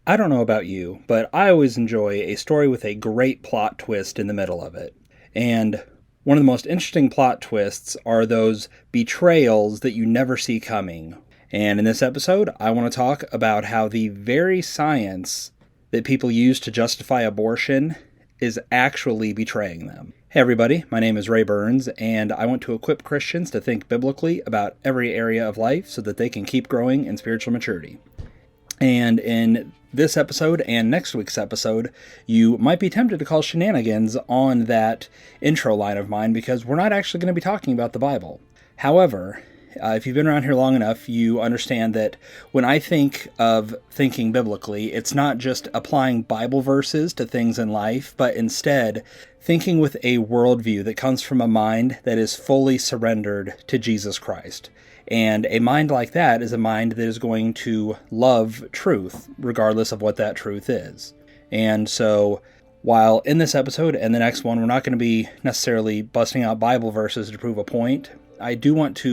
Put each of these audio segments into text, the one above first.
I don't know about you, but I always enjoy a story with a great plot twist in the middle of it. And one of the most interesting plot twists are those betrayals that you never see coming. And in this episode, I want to talk about how the very science that people use to justify abortion is actually betraying them. Hey everybody, my name is Ray Burns, and I want to equip Christians to think biblically about every area of life so that they can keep growing in spiritual maturity. And in this episode and next week's episode, you might be tempted to call shenanigans on that intro line of mine because we're not actually going to be talking about the Bible. However, if you've been around here long enough, you understand that when I think of thinking biblically, it's not just applying Bible verses to things in life, but instead thinking with a worldview that comes from a mind that is fully surrendered to Jesus Christ. And a mind like that is a mind that is going to love truth, regardless of what that truth is. And so, while in this episode and the next one, we're not going to be necessarily busting out Bible verses to prove a point, I do want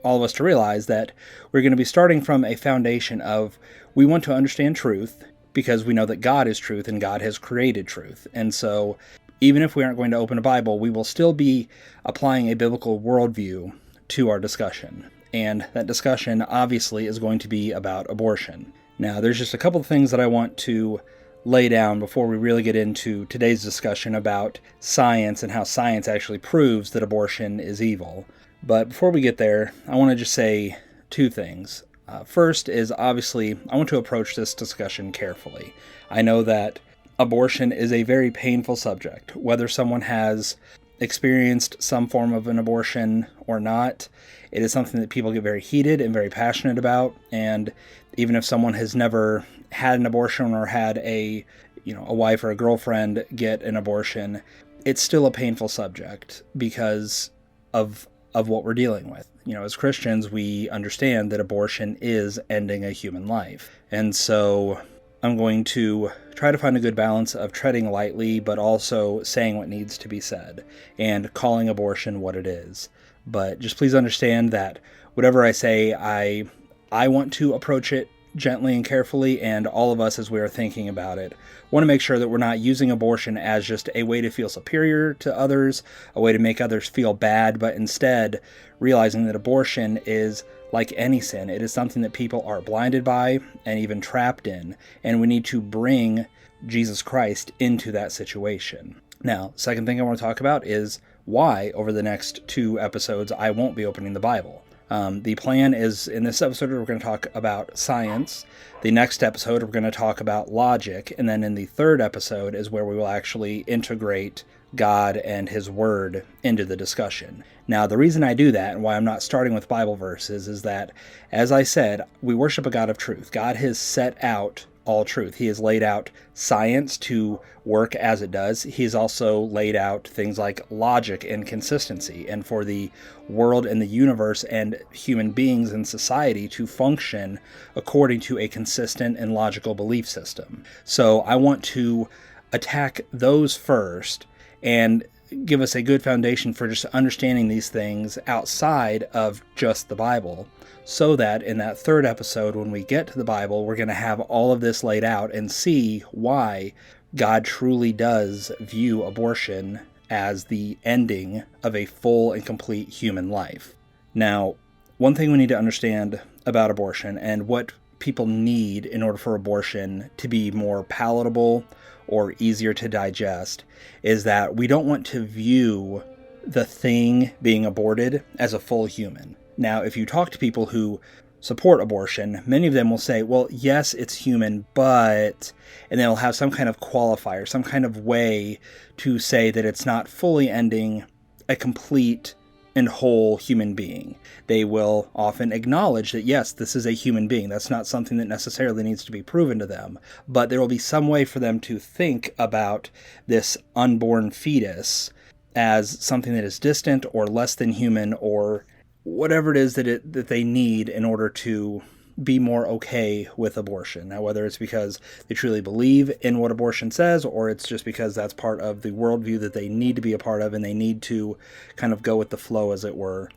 all of us to realize that we're going to be starting from a foundation of we want to understand truth because we know that God is truth and God has created truth. And so, even if we aren't going to open a Bible, we will still be applying a biblical worldview to our discussion. And that discussion obviously is going to be about abortion. Now, there's just a couple of things that I want to lay down before we really get into today's discussion about science and how science actually proves that abortion is evil. But before we get there, I want to just say two things. First is obviously I want to approach this discussion carefully. I know that abortion is a very painful subject, whether someone has experienced some form of an abortion or not. It is something that people get very heated and very passionate about, and even if someone has never had an abortion or had a wife or a girlfriend get an abortion, it's still a painful subject because of what we're dealing with. As Christians, we understand that abortion is ending a human life. And so I'm going to try to find a good balance of treading lightly, but also saying what needs to be said and calling abortion what it is. But just please understand that whatever I say, I want to approach it gently and carefully, and all of us as we are thinking about it want to make sure that we're not using abortion as just a way to feel superior to others, a way to make others feel bad, but instead realizing that abortion is like any sin. It is something that people are blinded by and even trapped in, and we need to bring Jesus Christ into that situation. Now, second thing I want to talk about is why over the next two episodes I won't be opening the Bible. The plan is in this episode we're going to talk about science. The next episode we're going to talk about logic, and then in the third episode is where we will actually integrate God and His Word into the discussion. Now, the reason I do that and why I'm not starting with Bible verses is that, as I said, we worship a God of truth. God has set out all truth. He has laid out science to work as it does. He's also laid out things like logic and consistency, and for the world and the universe and human beings and society to function according to a consistent and logical belief system. So I want to attack those first and give us a good foundation for just understanding these things outside of just the Bible, so that in that third episode, when we get to the Bible, we're going to have all of this laid out and see why God truly does view abortion as the ending of a full and complete human life. Now, one thing we need to understand about abortion and what people need in order for abortion to be more palatable or easier to digest is that we don't want to view the thing being aborted as a full human. Now, if you talk to people who support abortion, many of them will say, well, yes, it's human, but, and they'll have some kind of qualifier, some kind of way to say that it's not fully ending a complete and whole human being. They will often acknowledge that, yes, this is a human being. That's not something that necessarily needs to be proven to them, but there will be some way for them to think about this unborn fetus as something that is distant or less than human or whatever it is that they need in order to be more okay with abortion. Now, whether it's because they truly believe in what abortion says, or it's just because that's part of the worldview that they need to be a part of and they need to kind of go with the flow, as it were.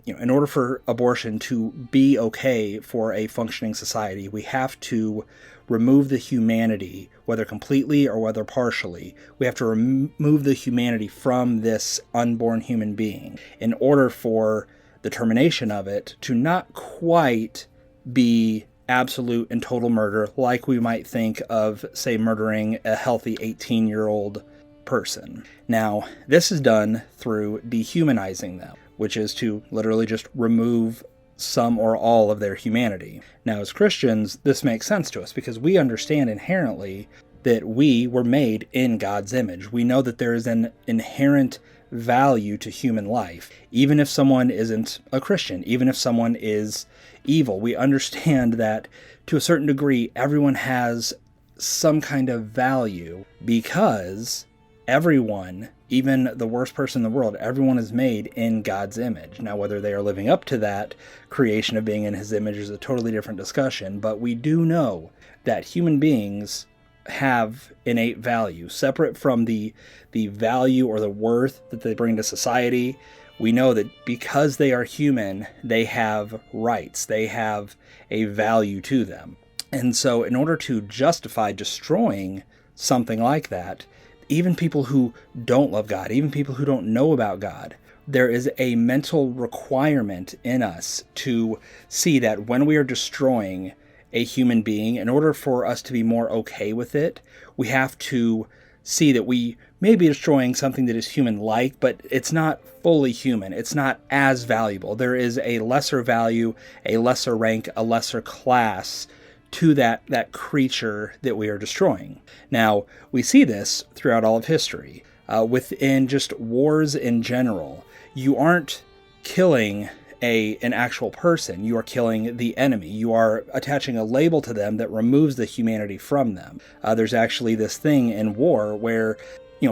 In order for abortion to be okay for a functioning society, we have to remove the humanity, whether completely or whether partially. We have to remove the humanity from this unborn human being in order for the termination of it to not quite be absolute and total murder like we might think of, say, murdering a healthy 18-year-old person. Now, this is done through dehumanizing them, which is to literally just remove some or all of their humanity. Now, as Christians, this makes sense to us because we understand inherently that we were made in God's image. We know that there is an inherent value to human life, even if someone isn't a Christian, even if someone is evil. We understand that to a certain degree, everyone has some kind of value because everyone, even the worst person in the world, everyone is made in God's image. Now, whether they are living up to that creation of being in his image is a totally different discussion, but we do know that human beings have innate value, separate from the value or the worth that they bring to society. We know that because they are human, they have rights, they have a value to them. And so in order to justify destroying something like that, even people who don't love God, even people who don't know about God, there is a mental requirement in us to see that when we are destroying a human being, in order for us to be more okay with it, we have to see that we may be destroying something that is human-like, but it's not fully human. It's not as valuable. There is a lesser value, a lesser rank, a lesser class to that creature that we are destroying. Now, we see this throughout all of history. Within just wars in general, you aren't killing an actual person. You are killing the enemy. You are attaching a label to them that removes the humanity from them. There's actually this thing in war where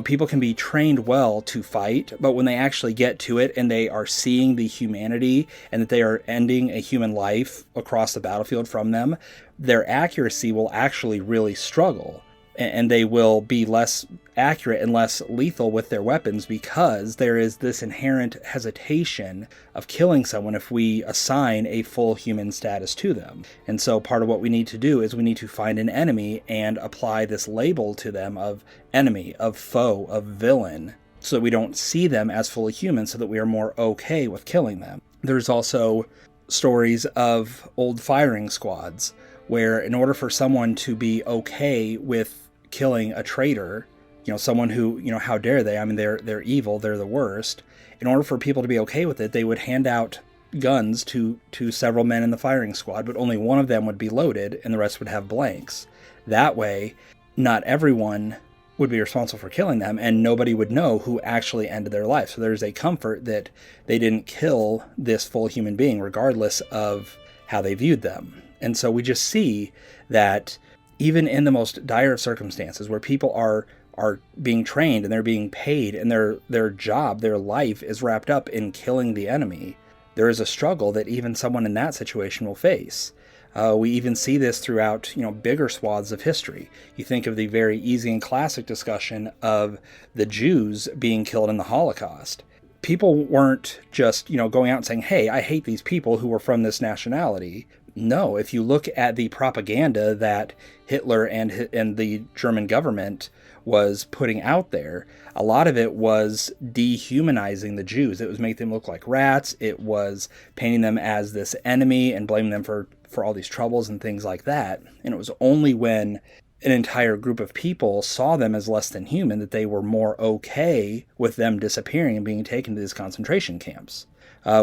people can be trained well to fight, but when they actually get to it and they are seeing the humanity and that they are ending a human life across the battlefield from them, their accuracy will actually really struggle. And they will be less accurate and less lethal with their weapons because there is this inherent hesitation of killing someone if we assign a full human status to them. And so part of what we need to do is we need to find an enemy and apply this label to them of enemy, of foe, of villain, so that we don't see them as fully human, so that we are more okay with killing them. There's also stories of old firing squads where in order for someone to be okay with killing a traitor, someone who, how dare they? I mean, they're evil, they're the worst. In order for people to be okay with it, they would hand out guns to several men in the firing squad, but only one of them would be loaded and the rest would have blanks. That way, not everyone would be responsible for killing them and nobody would know who actually ended their life. So there's a comfort that they didn't kill this full human being, regardless of how they viewed them. And so we just see that even in the most dire of circumstances where people are being trained and they're being paid and their job, their life is wrapped up in killing the enemy, there is a struggle that even someone in that situation will face. We even see this throughout, bigger swaths of history. You think of the very easy and classic discussion of the Jews being killed in the Holocaust. People weren't just, going out and saying, hey, I hate these people who were from this nationality. No, if you look at the propaganda that Hitler and the German government was putting out there, a lot of it was dehumanizing the Jews. It was making them look like rats. It was painting them as this enemy and blaming them for all these troubles and things like that. And it was only when an entire group of people saw them as less than human that they were more okay with them disappearing and being taken to these concentration camps.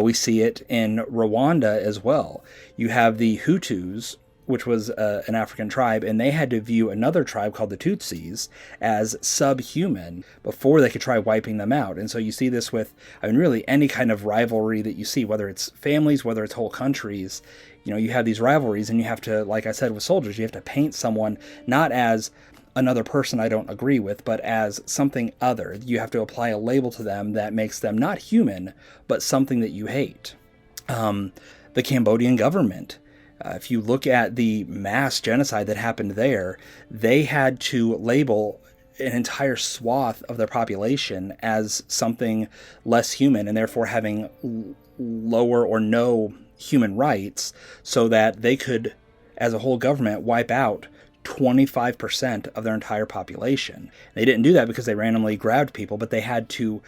We see it in Rwanda as well. You have the Hutus, which was an African tribe, and they had to view another tribe called the Tutsis as subhuman before they could try wiping them out. And so you see this with, really any kind of rivalry that you see, whether it's families, whether it's whole countries. You have these rivalries, and you have to, like I said with soldiers, you have to paint someone not as another person I don't agree with, but as something other. You have to apply a label to them that makes them not human, but something that you hate. The Cambodian government, if you look at the mass genocide that happened there, they had to label an entire swath of their population as something less human and therefore having lower or no human rights so that they could, as a whole government, wipe out 25% of their entire population. They didn't do that because they randomly grabbed people, but they had to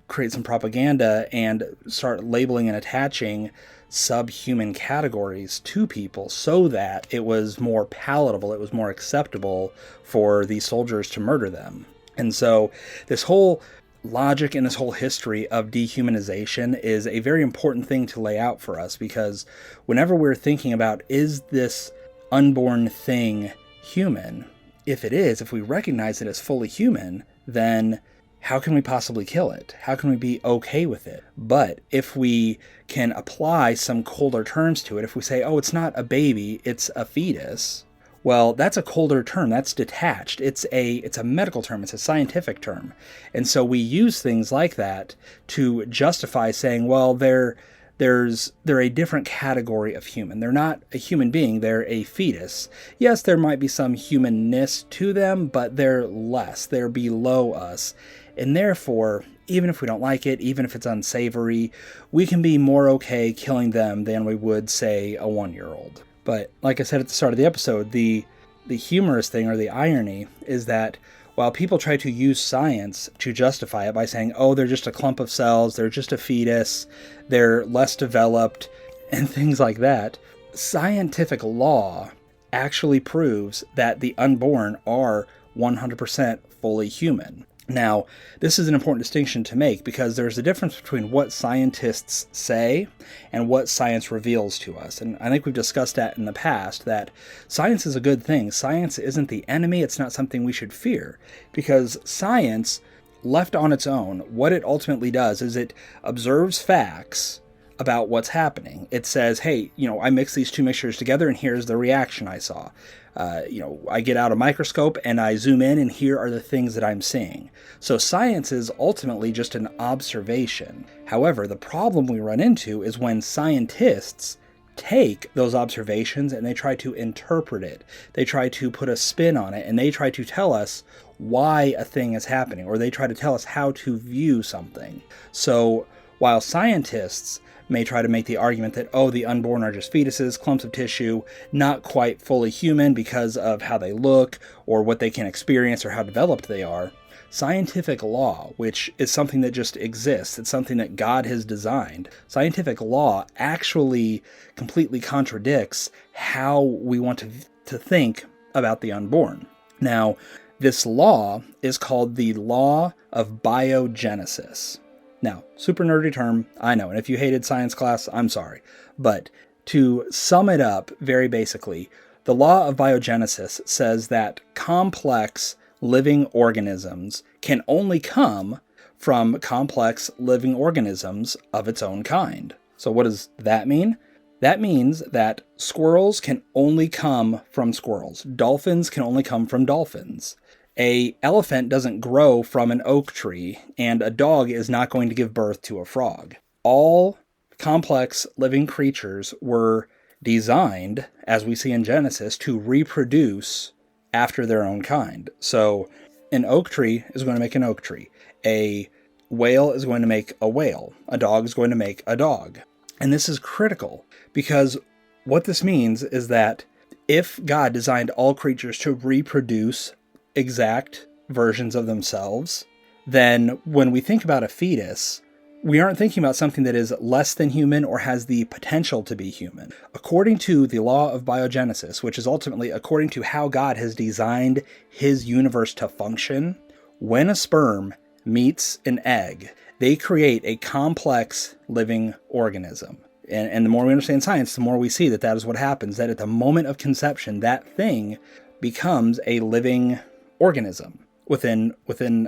create some propaganda and start labeling and attaching subhuman categories to people so that it was more palatable, it was more acceptable for these soldiers to murder them. And so this whole logic and this whole history of dehumanization is a very important thing to lay out for us, because whenever we're thinking about, is this unborn thing human? If it is, if we recognize it as fully human, then how can we possibly kill it? How can we be okay with it? But if we can apply some colder terms to it, if we say, oh, it's not a baby, it's a fetus, well, that's a colder term. That's detached. It's a medical term. It's a scientific term. And so we use things like that to justify saying, well, they're a different category of human. They're not a human being. They're a fetus. Yes, there might be some humanness to them, but they're less. They're below us. And therefore, even if we don't like it, even if it's unsavory, we can be more okay killing them than we would, say, a 1-year-old. But like I said at the start of the episode, the humorous thing, or the irony, is that while people try to use science to justify it by saying, oh, they're just a clump of cells, they're just a fetus, they're less developed, and things like that, scientific law actually proves that the unborn are 100% fully human. Now, this is an important distinction to make, because there's a difference between what scientists say and what science reveals to us. And I think we've discussed that in the past, that science is a good thing. Science isn't the enemy. It's not something we should fear, because science, left on its own, what it ultimately does is it observes facts about what's happening. It says, hey, I mix these two mixtures together and here's the reaction I saw. I get out a microscope and I zoom in and here are the things that I'm seeing. So science is ultimately just an observation. However, the problem we run into is when scientists take those observations and they try to interpret it. They try to put a spin on it, and they try to tell us why a thing is happening, or they try to tell us how to view something. So while scientists may try to make the argument that, oh, the unborn are just fetuses, clumps of tissue, not quite fully human because of how they look or what they can experience or how developed they are, scientific law, which is something that just exists, it's something that God has designed, scientific law actually completely contradicts how we want to think about the unborn. Now, this law is called the law of biogenesis. Now, super nerdy term, I know, and if you hated science class, I'm sorry. But to sum it up very basically, the law of biogenesis says that complex living organisms can only come from complex living organisms of its own kind. So what does that mean? That means that squirrels can only come from squirrels. Dolphins can only come from dolphins. An elephant doesn't grow from an oak tree, and a dog is not going to give birth to a frog. All complex living creatures were designed, as we see in Genesis, to reproduce after their own kind. So an oak tree is going to make an oak tree. A whale is going to make a whale. A dog is going to make a dog. And this is critical, because what this means is that if God designed all creatures to reproduce exact versions of themselves, then when we think about a fetus, we aren't thinking about something that is less than human or has the potential to be human. According to the law of biogenesis, which is ultimately according to how God has designed his universe to function, when a sperm meets an egg, they create a complex living organism. And the more we understand science, the more we see that that is what happens, that at the moment of conception, that thing becomes a living organism within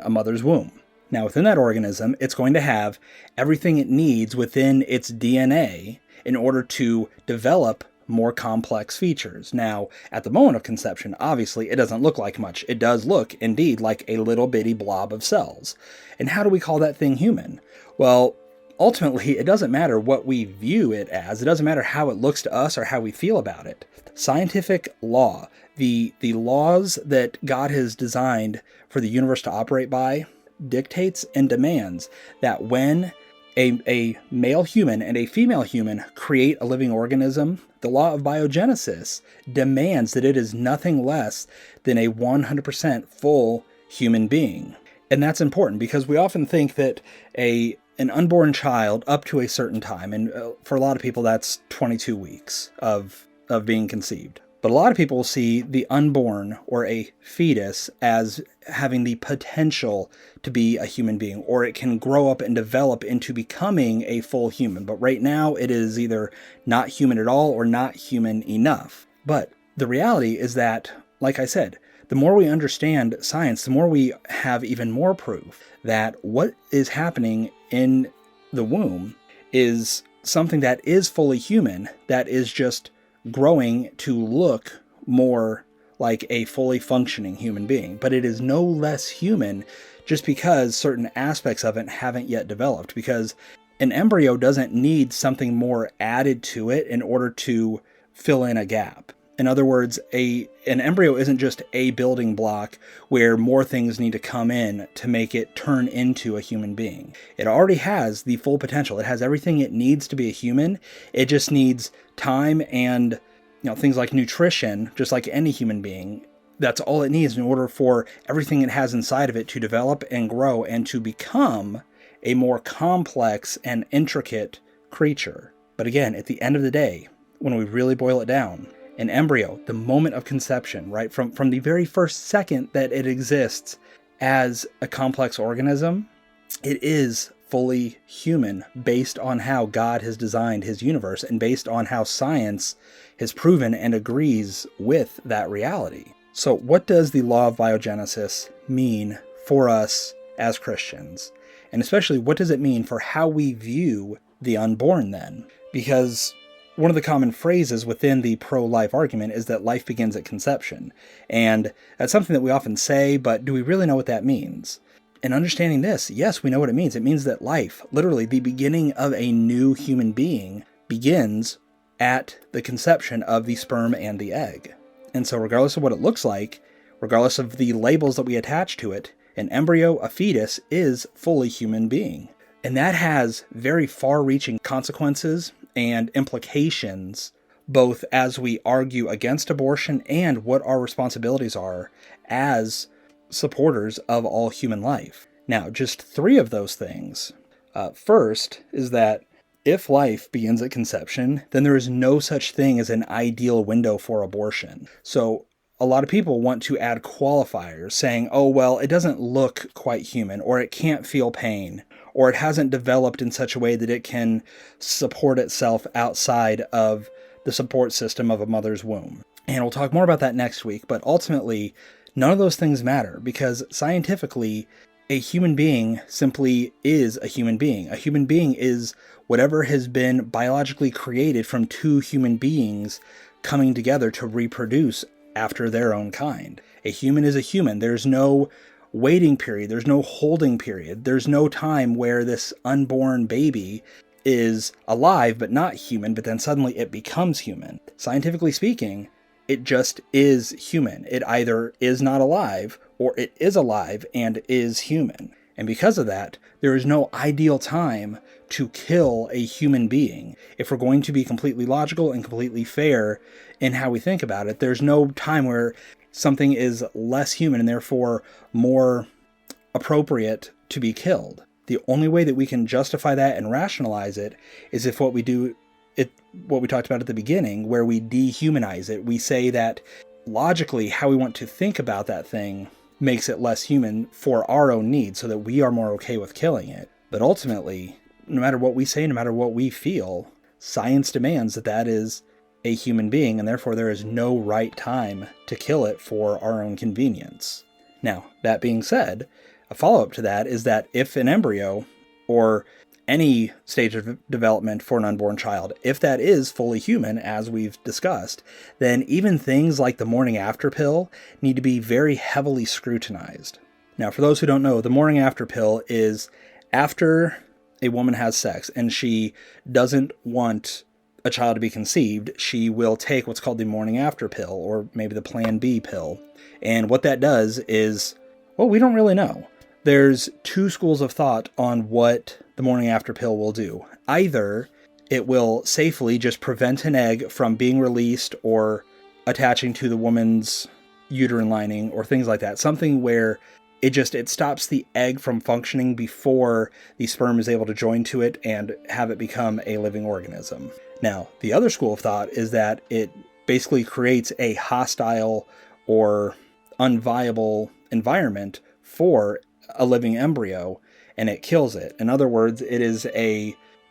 a mother's womb. Now, within that organism, it's going to have everything it needs within its DNA in order to develop more complex features. Now, at the moment of conception, obviously, it doesn't look like much. It does look, indeed, like a little bitty blob of cells. And how do we call that thing human? Well, ultimately, it doesn't matter what we view it as. It doesn't matter how it looks to us or how we feel about it. Scientific law, the laws that God has designed for the universe to operate by, dictates and demands that when a male human and a female human create a living organism, the law of biogenesis demands that it is nothing less than a 100% full human being. And that's important because we often think that an unborn child up to a certain time, and for a lot of people that's 22 weeks of being conceived. But a lot of people see the unborn or a fetus as having the potential to be a human being, or it can grow up and develop into becoming a full human. But right now it is either not human at all or not human enough. But the reality is that, like I said, the more we understand science, the more we have even more proof that what is happening in the womb is something that is fully human, that is just growing to look more like a fully functioning human being. But it is no less human just because certain aspects of it haven't yet developed, because an embryo doesn't need something more added to it in order to fill in a gap. In other words, an embryo isn't just a building block where more things need to come in to make it turn into a human being. It already has the full potential. It has everything it needs to be a human. It just needs time and things like nutrition, just like any human being. That's all it needs in order for everything it has inside of it to develop and grow and to become a more complex and intricate creature. But again, at the end of the day, when we really boil it down, an embryo, the moment of conception, right, from the very first second that it exists as a complex organism, it is fully human based on how God has designed his universe and based on how science has proven and agrees with that reality. So what does the law of biogenesis mean for us as Christians? And especially, what does it mean for how we view the unborn then? Because one of the common phrases within the pro-life argument is that life begins at conception. And that's something that we often say, but do we really know what that means? And understanding this, yes, we know what it means. It means that life, literally the beginning of a new human being, begins at the conception of the sperm and the egg. And so regardless of what it looks like, regardless of the labels that we attach to it, an embryo, a fetus, is fully human being. And that has very far-reaching consequences and implications, both as we argue against abortion and what our responsibilities are as supporters of all human life. Now, just 3 of those things. First is that if life begins at conception, then there is no such thing as an ideal window for abortion. So a lot of people want to add qualifiers saying, oh, well, it doesn't look quite human, or it can't feel pain, or it hasn't developed in such a way that it can support itself outside of the support system of a mother's womb. And we'll talk more about that next week, but ultimately, none of those things matter because scientifically, a human being simply is a human being. A human being is whatever has been biologically created from 2 human beings coming together to reproduce after their own kind. A human is a human. There's no waiting period. There's no holding period. There's no time where this unborn baby is alive but not human, but then suddenly it becomes human. Scientifically speaking, it just is human. It either is not alive or it is alive and is human. And because of that, there is no ideal time to kill a human being. If we're going to be completely logical and completely fair in how we think about it, there's no time where something is less human and therefore more appropriate to be killed. The only way that we can justify that and rationalize it is if what we talked about at the beginning, where we dehumanize it. We say that logically how we want to think about that thing makes it less human for our own needs so that we are more okay with killing it. But ultimately, no matter what we say, no matter what we feel, science demands that that is a human being, and therefore there is no right time to kill it for our own convenience. Now, that being said, a follow-up to that is that if an embryo, or any stage of development for an unborn child, if that is fully human, as we've discussed, then even things like the morning after pill need to be very heavily scrutinized. Now, for those who don't know, the morning after pill is after a woman has sex and she doesn't want a child to be conceived, she will take what's called the morning after pill, or maybe the Plan B pill. And what that does is, well, we don't really know. there's two schools of thought on what the morning after pill will do. Either it will safely just prevent an egg from being released or attaching to the woman's uterine lining or things like that. Something where it stops the egg from functioning before the sperm is able to join to it and have it become a living organism. Now, the other school of thought is that it basically creates a hostile or unviable environment for a living embryo, and it kills it. In other words, it is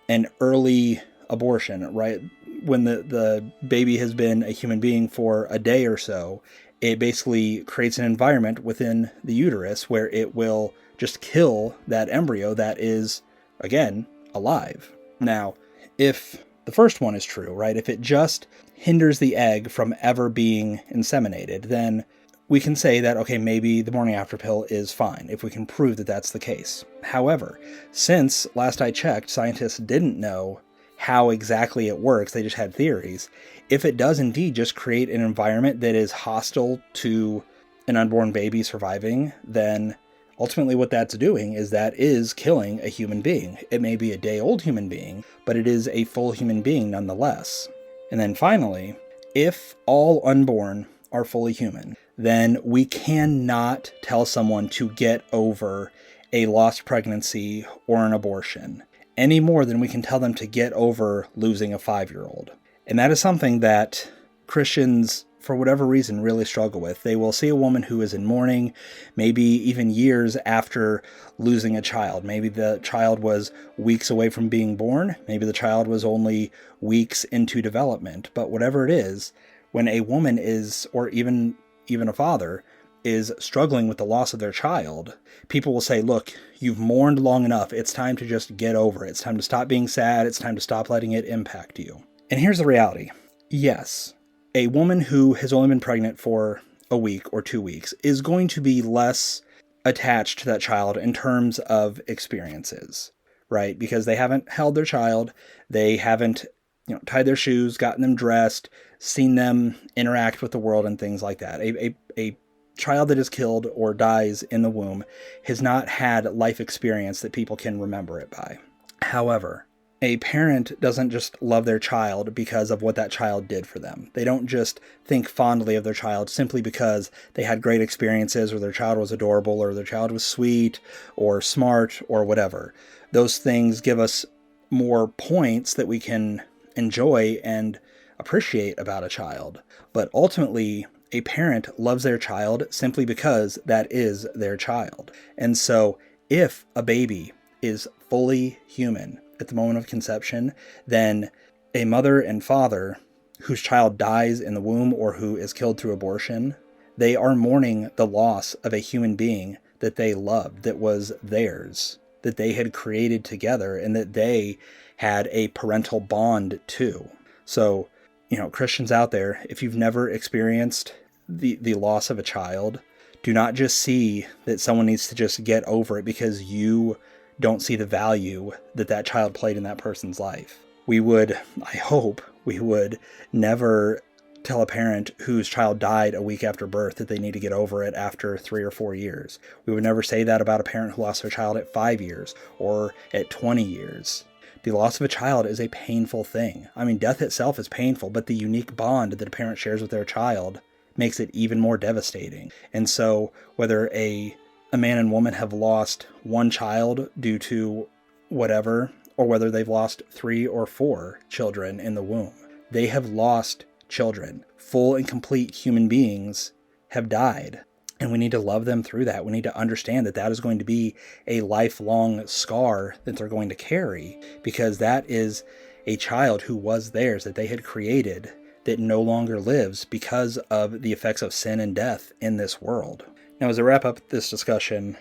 an early abortion, right? When the baby has been a human being for a day or so, it basically creates an environment within the uterus where it will just kill that embryo that is, again, alive. Now, if the first one is true, right, if it just hinders the egg from ever being inseminated, then we can say that, okay, maybe the morning after pill is fine, if we can prove that that's the case. However, since last I checked, scientists didn't know how exactly it works, they just had theories. If it does indeed just create an environment that is hostile to an unborn baby surviving, then ultimately what that's doing is that is killing a human being. It may be a day-old human being, but it is a full human being nonetheless. And then finally, if all unborn are fully human, then we cannot tell someone to get over a lost pregnancy or an abortion any more than we can tell them to get over losing a 5-year-old. And that is something that Christians, for whatever reason, really struggle with. They will see a woman who is in mourning, maybe even years after losing a child. Maybe the child was weeks away from being born. Maybe the child was only weeks into development. But whatever it is, when a woman is, or even a father, is struggling with the loss of their child, people will say, look, you've mourned long enough. It's time to just get over it. It's time to stop being sad. It's time to stop letting it impact you. And here's the reality. Yes, a woman who has only been pregnant for a week or 2 weeks is going to be less attached to that child in terms of experiences, right? Because they haven't held their child. They haven't, tied their shoes, gotten them dressed, seen them interact with the world and things like that. A child that is killed or dies in the womb has not had life experience that people can remember it by. However, a parent doesn't just love their child because of what that child did for them. They don't just think fondly of their child simply because they had great experiences or their child was adorable or their child was sweet or smart or whatever. Those things give us more points that we can enjoy and appreciate about a child. But ultimately, a parent loves their child simply because that is their child. And so if a baby is fully human at the moment of conception, then a mother and father whose child dies in the womb or who is killed through abortion, they are mourning the loss of a human being that they loved, that was theirs, that they had created together, and that they had a parental bond to. So, Christians out there, if you've never experienced the loss of a child, do not just see that someone needs to just get over it because you don't see the value that child played in that person's life. I hope we would never tell a parent whose child died a week after birth that they need to get over it after 3 or 4 years. We would never say that about a parent who lost their child at 5 years or at 20 years. The loss of a child is a painful thing. I mean, death itself is painful, but the unique bond that a parent shares with their child makes it even more devastating. And so whether a man and woman have lost one child due to whatever, or whether they've lost 3 or 4 children in the womb, they have lost children. Full and complete human beings have died. And we need to love them through that. We need to understand that is going to be a lifelong scar that they're going to carry, because that is a child who was theirs, that they had created, that no longer lives because of the effects of sin and death in this world. Now, as I wrap up this discussion,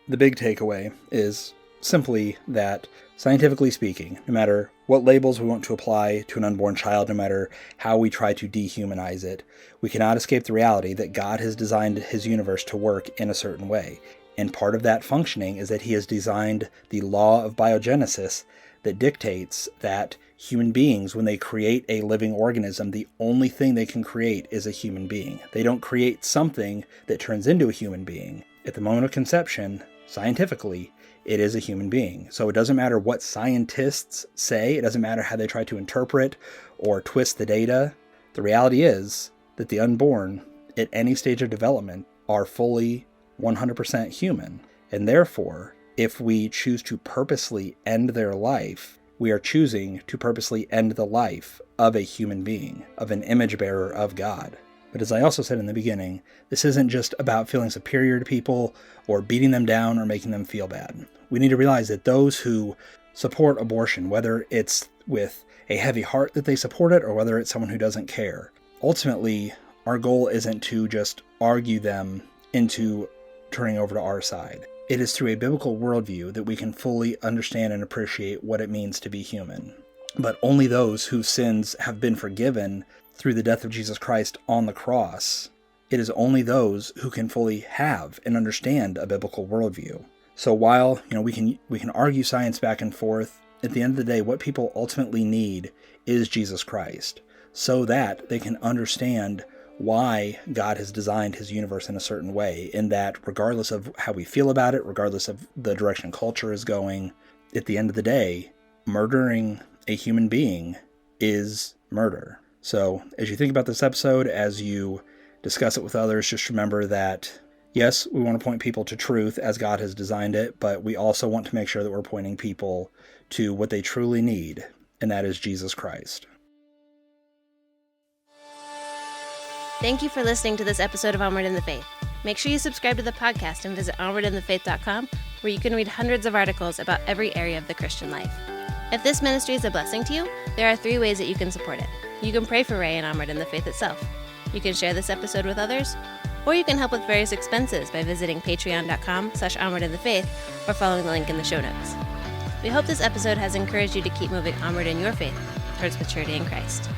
the big takeaway is simply that, scientifically speaking, no matter what labels we want to apply to an unborn child, no matter how we try to dehumanize it, we cannot escape the reality that God has designed his universe to work in a certain way. And part of that functioning is that he has designed the law of biogenesis that dictates that human beings, when they create a living organism, the only thing they can create is a human being. They don't create something that turns into a human being. At the moment of conception, scientifically, it is a human being. So it doesn't matter what scientists say. It doesn't matter how they try to interpret or twist the data. The reality is that the unborn at any stage of development are fully 100% human. And therefore, if we choose to purposely end their life, we are choosing to purposely end the life of a human being, of an image bearer of God. But as I also said in the beginning, this isn't just about feeling superior to people or beating them down or making them feel bad. We need to realize that those who support abortion, whether it's with a heavy heart that they support it or whether it's someone who doesn't care, ultimately, our goal isn't to just argue them into turning over to our side. It is through a biblical worldview that we can fully understand and appreciate what it means to be human. But only those whose sins have been forgiven through the death of Jesus Christ on the cross, it is only those who can fully have and understand a biblical worldview. So while we can argue science back and forth, at the end of the day, what people ultimately need is Jesus Christ, so that they can understand why God has designed his universe in a certain way, in that regardless of how we feel about it, regardless of the direction culture is going, at the end of the day, murdering a human being is murder. So as you think about this episode, as you discuss it with others, just remember that, yes, we want to point people to truth as God has designed it, but we also want to make sure that we're pointing people to what they truly need, and that is Jesus Christ. Thank you for listening to this episode of Onward in the Faith. Make sure you subscribe to the podcast and visit onwardinthefaith.com, where you can read hundreds of articles about every area of the Christian life. If this ministry is a blessing to you, there are 3 ways that you can support it. You can pray for Ray and Onward in the Faith itself. You can share this episode with others, or you can help with various expenses by visiting patreon.com/onwardinthefaith or following the link in the show notes. We hope this episode has encouraged you to keep moving onward in your faith towards maturity in Christ.